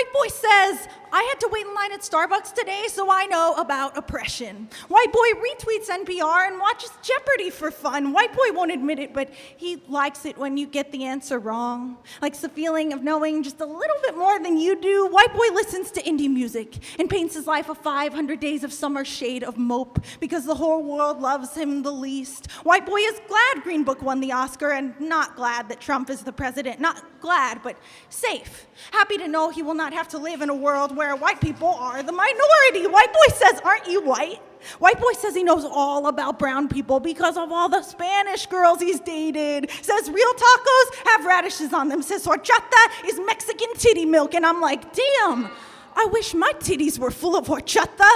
White boy says, I had to wait in line at Starbucks today, so I know about oppression. White boy retweets NPR and watches Jeopardy for fun. White boy won't admit it, but he likes it when you get the answer wrong. Likes the feeling of knowing just a little bit more than you do. White boy listens to indie music and paints his life a 500 days of summer shade of mope because the whole world loves him the least. White boy is glad Green Book won the Oscar and not glad that Trump is the president. Not glad, but safe. Happy to know he will not have to live in a world where white people are the minority. White boy says, aren't you white? White boy says he knows all about brown people because of all the Spanish girls he's dated. Says real tacos have radishes on them. Says horchata is Mexican titty milk. And I'm like, damn, I wish my titties were full of horchata.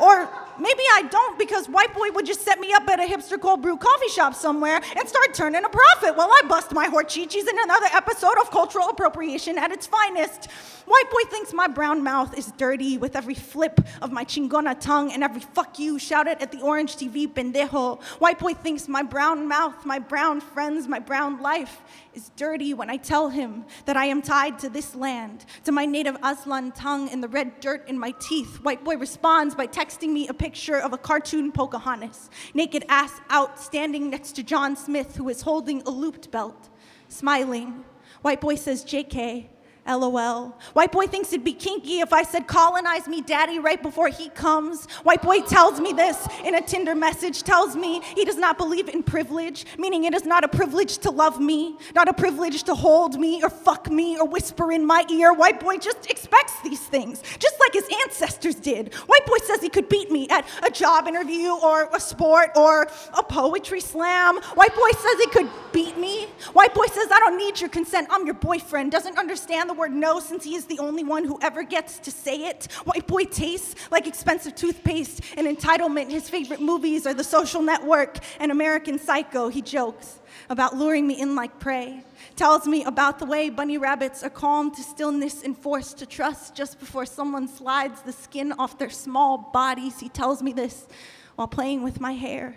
Or maybe I don't, because white boy would just set me up at a hipster cold brew coffee shop somewhere and start turning a profit while I bust my horchichis in another episode of cultural appropriation at its finest. White boy thinks my brown mouth is dirty with every flip of my chingona tongue and every fuck you shouted at the Orange TV pendejo. White boy thinks my brown mouth, my brown friends, my brown life is dirty when I tell him that I am tied to this land, to my native Aslan tongue and the red dirt in my teeth. White boy responds by texting me a picture of a cartoon Pocahontas, naked ass out, standing next to John Smith, who is holding a looped belt, smiling. White boy says, JK, LOL. White boy thinks it'd be kinky if I said, colonize me, daddy, right before he comes. White boy tells me this in a Tinder message, tells me he does not believe in privilege, meaning it is not a privilege to love me, not a privilege to hold me or fuck me or whisper in my ear. White boy just expects these things, just like his ancestors did. White boy says he could beat me at a job interview or a sport or a poetry slam. White boy says he could beat me. White boy says, I don't need your consent, I'm your boyfriend. Doesn't understand the word no since he is the only one who ever gets to say it. White boy tastes like expensive toothpaste and entitlement. His favorite movies are The Social Network and American Psycho. He jokes about luring me in like prey. Tells me about the way bunny rabbits are calm to stillness and forced to trust just before someone slides the skin off their small bodies. He tells me this while playing with my hair.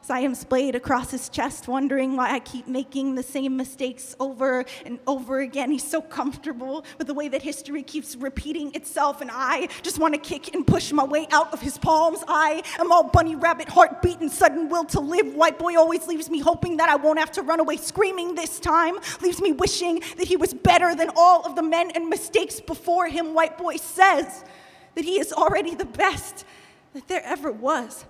As I am splayed across his chest, wondering why I keep making the same mistakes over and over again. He's so comfortable with the way that history keeps repeating itself, and I just want to kick and push my way out of his palms. I am all bunny rabbit, heartbeat, and sudden will to live. White boy always leaves me hoping that I won't have to run away screaming this time. Leaves me wishing that he was better than all of the men and mistakes before him. White boy says that he is already the best that there ever was.